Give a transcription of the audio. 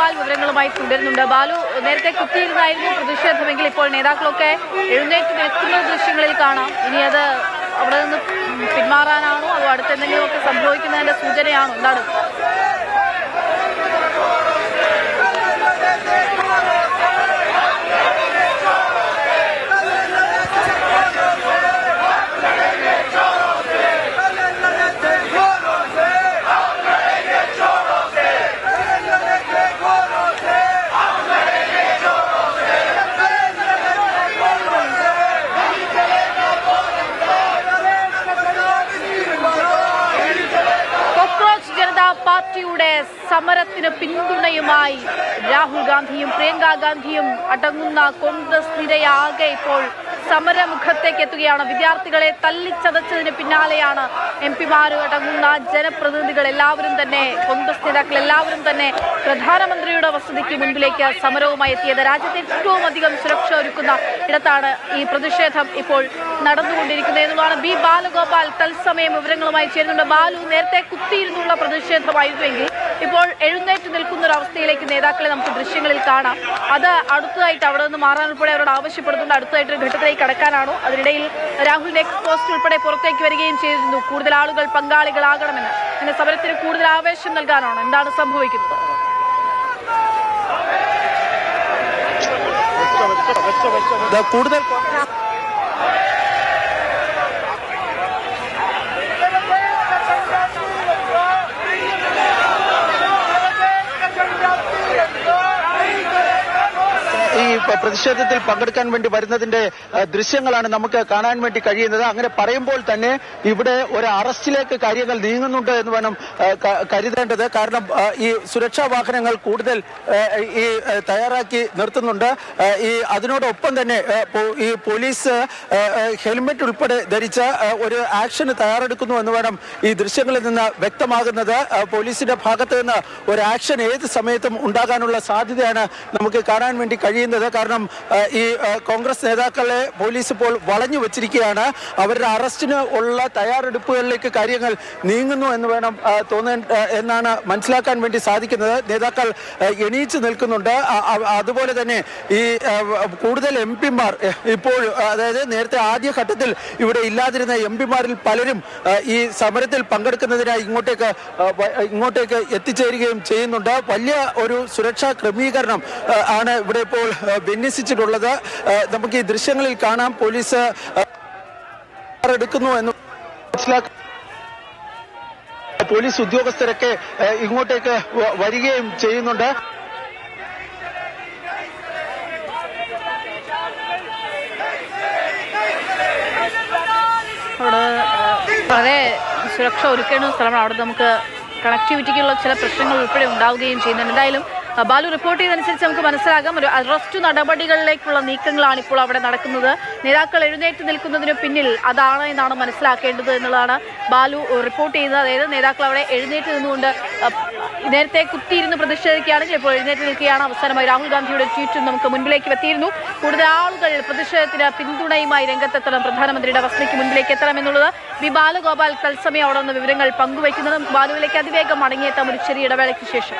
ബാലുഗോപാൽ വിവരങ്ങളുമായി തുടരുന്നുണ്ട്. ബാലു, നേരത്തെ കുത്തിയിരുന്നായിരുന്നു പ്രതിഷേധമെങ്കിൽ ഇപ്പോൾ നേതാക്കളൊക്കെ എഴുന്നേറ്റ് നിൽക്കുന്ന ദൃശ്യങ്ങളിൽ കാണാം. ഇനി അത് അവിടെ നിന്ന് പിന്മാറാനാണോ അതോ അടുത്തെന്തെങ്കിലുമൊക്കെ സംഭവിക്കുന്നതിന്റെ സൂചനയാണോ? എന്താണ്? പാർട്ടിയുടെ സമരത്തിന് പിന്തുണയുമായി രാഹുൽ ഗാന്ധിയും പ്രിയങ്ക ഗാന്ധിയും അടങ്ങുന്ന കോൺഗ്രസ് നിരയാകെ ഇപ്പോൾ സമരമുഖത്തേക്ക് എത്തുകയാണ്. വിദ്യാർത്ഥികളെ തല്ലിച്ചതച്ചതിന് പിന്നാലെയാണ് MP-മാർ അടങ്ങുന്ന ജനപ്രതിനിധികൾ എല്ലാവരും തന്നെ, കോൺഗ്രസ് നേതാക്കൾ എല്ലാവരും തന്നെ പ്രധാനമന്ത്രിയുടെ വസതിക്ക് മുൻപിലേക്ക് സമരവുമായി എത്തിയത്. രാജ്യത്തെ ഏറ്റവും അധികം സുരക്ഷ ഒരുക്കുന്ന ഇടത്താണ് ഈ പ്രതിഷേധം ഇപ്പോൾ നടന്നുകൊണ്ടിരിക്കുന്നത് എന്നുള്ളതാണ്. ബി ബാലഗോപാൽ തത്സമയം വിവരങ്ങളുമായി ചേരുന്നുണ്ട്. ബാലു, നേരത്തെ കുത്തിയിരുന്നുള്ള പ്രതിഷേധമായിരുന്നുവെങ്കിൽ ഇപ്പോൾ എഴുന്നേറ്റ് നിൽക്കുന്ന ഒരു അവസ്ഥയിലേക്ക് നേതാക്കളെ നമുക്ക് ദൃശ്യങ്ങളിൽ കാണാം. അത് അടുത്തതായിട്ട് അവിടെ നിന്ന് മാറാൻ ഉൾപ്പെടെ അവരോട് ആവശ്യപ്പെടുന്നുണ്ട്. അടുത്തതായിട്ടൊരു ഘട്ടത്തിലേക്ക് കടക്കാനാണോ? അതിനിടയിൽ രാഹുൽ നെക്സ്റ്റ് പോസ്റ്റ് ഉൾപ്പെടെ പുറത്തേക്ക് വരികയും ചെയ്തിരുന്നു. കൂടുതൽ ആളുകൾ പങ്കാളികളാകണമെന്ന്, പിന്നെ സമരത്തിന് കൂടുതൽ ആവേശം നൽകാനാണോ? എന്താണ് സംഭവിക്കുന്നത്? കൂടുതൽ പ്രതിഷേധത്തിൽ പങ്കെടുക്കാൻ വേണ്ടി വരുന്നതിന്റെ ദൃശ്യങ്ങളാണ് നമുക്ക് കാണാൻ വേണ്ടി കഴിയുന്നത്. അങ്ങനെ പറയുമ്പോൾ തന്നെ ഇവിടെ ഒരു അറസ്റ്റിലേക്ക് കാര്യങ്ങൾ നീങ്ങുന്നുണ്ട് എന്ന് വേണം കരുതേണ്ടത്. കാരണം ഈ സുരക്ഷാ വാഹനങ്ങൾ കൂടുതൽ ഈ തയ്യാറാക്കി നിർത്തുന്നുണ്ട്. അതിനോടൊപ്പം തന്നെ ഈ പോലീസ് ഹെൽമെറ്റ് ഉൾപ്പെടെ ധരിച്ച ഒരു ആക്ഷന് തയ്യാറെടുക്കുന്നു എന്ന് വേണം ഈ ദൃശ്യങ്ങളിൽ നിന്ന് വ്യക്തമാകുന്നത്. പോലീസിന്റെ ഭാഗത്ത് നിന്ന് ഒരു ആക്ഷൻ ഏത് സമയത്തും ഉണ്ടാകാനുള്ള സാധ്യതയാണ് നമുക്ക് കാണാൻ വേണ്ടി കഴിയുന്നത്. കാരണം ഈ കോൺഗ്രസ് നേതാക്കളെ പോലീസ് ഇപ്പോൾ വളഞ്ഞു വെച്ചിരിക്കുകയാണ്. അവരുടെ അറസ്റ്റിന് ഉള്ള തയ്യാറെടുപ്പുകളിലേക്ക് കാര്യങ്ങൾ നീങ്ങുന്നു എന്ന് വേണം എന്നാണ് മനസ്സിലാക്കാൻ വേണ്ടി സാധിക്കുന്നത്. നേതാക്കൾ എണീച്ചു നിൽക്കുന്നുണ്ട്. അതുപോലെ തന്നെ ഈ കൂടുതൽ MP-മാർ ഇപ്പോൾ, അതായത് നേരത്തെ ആദ്യഘട്ടത്തിൽ ഇവിടെ ഇല്ലാതിരുന്ന MP-മാരിൽ പലരും ഈ സമരത്തിൽ പങ്കെടുക്കുന്നതിനായി ഇങ്ങോട്ടേക്ക് എത്തിച്ചേരുകയും ചെയ്യുന്നുണ്ട്. വലിയ ഒരു സുരക്ഷാ ക്രമീകരണം ആണ് ഇവിടെ ഇപ്പോൾ വിന്യസിച്ചിട്ടുള്ളത്. നമുക്ക് ഈ ദൃശ്യങ്ങളിൽ കാണാം. പോലീസ് എടുക്കുന്നു എന്ന് മനസ്സിലാക്കാം. പോലീസ് ഉദ്യോഗസ്ഥരൊക്കെ ഇങ്ങോട്ടേക്ക് വരികയും ചെയ്യുന്നുണ്ട്. അവിടെ വളരെ സുരക്ഷ ഒരുക്കേണ്ട സ്ഥലമാണ്. അവിടെ നമുക്ക് കണക്ടിവിറ്റിക്കുള്ള ചില പ്രശ്നങ്ങൾ ഉൾപ്പെടെ ഉണ്ടാവുകയും ചെയ്യുന്നുണ്ട്. എന്തായാലും ബാലു റിപ്പോർട്ട് ചെയ്തതനുസരിച്ച് നമുക്ക് മനസ്സിലാകാം ഒരു അറസ്റ്റ് നടപടികളിലേക്കുള്ള നീക്കങ്ങളാണ് ഇപ്പോൾ അവിടെ നടക്കുന്നത്. നേതാക്കൾ എഴുന്നേറ്റ് നിൽക്കുന്നതിന് പിന്നിൽ അതാണ് എന്നാണ് മനസ്സിലാക്കേണ്ടത് എന്നുള്ളതാണ് ബാലു റിപ്പോർട്ട് ചെയ്യുന്നത്. അതായത് നേതാക്കൾ അവിടെ എഴുന്നേറ്റ് നിന്നുകൊണ്ട് നേരത്തെ കുത്തിയിരുന്ന് പ്രതിഷേധിക്കുകയാണെങ്കിൽ ഇപ്പോൾ എഴുന്നേറ്റ് നിൽക്കുകയാണ്. അവസാനമായി രാഹുൽ ഗാന്ധിയുടെ ട്വീറ്റും നമുക്ക് മുൻപിലേക്ക് എത്തിയിരുന്നു. കൂടുതൽ ആളുകൾ പ്രതിഷേധത്തിന് പിന്തുണയുമായി രംഗത്തെത്തണം, പ്രധാനമന്ത്രിയുടെ വസതിക്ക് മുൻപിലേക്ക് എത്തണം എന്നുള്ളത് ബി ബാലഗോപാൽ തത്സമയം അവിടെ നിന്ന് വിവരങ്ങൾ പങ്കുവയ്ക്കുന്നത്. ബാലുവിലേക്ക് അതിവേഗം മടങ്ങിയെത്താം ഒരു ചെറിയ ഇടവേളയ്ക്ക് ശേഷം.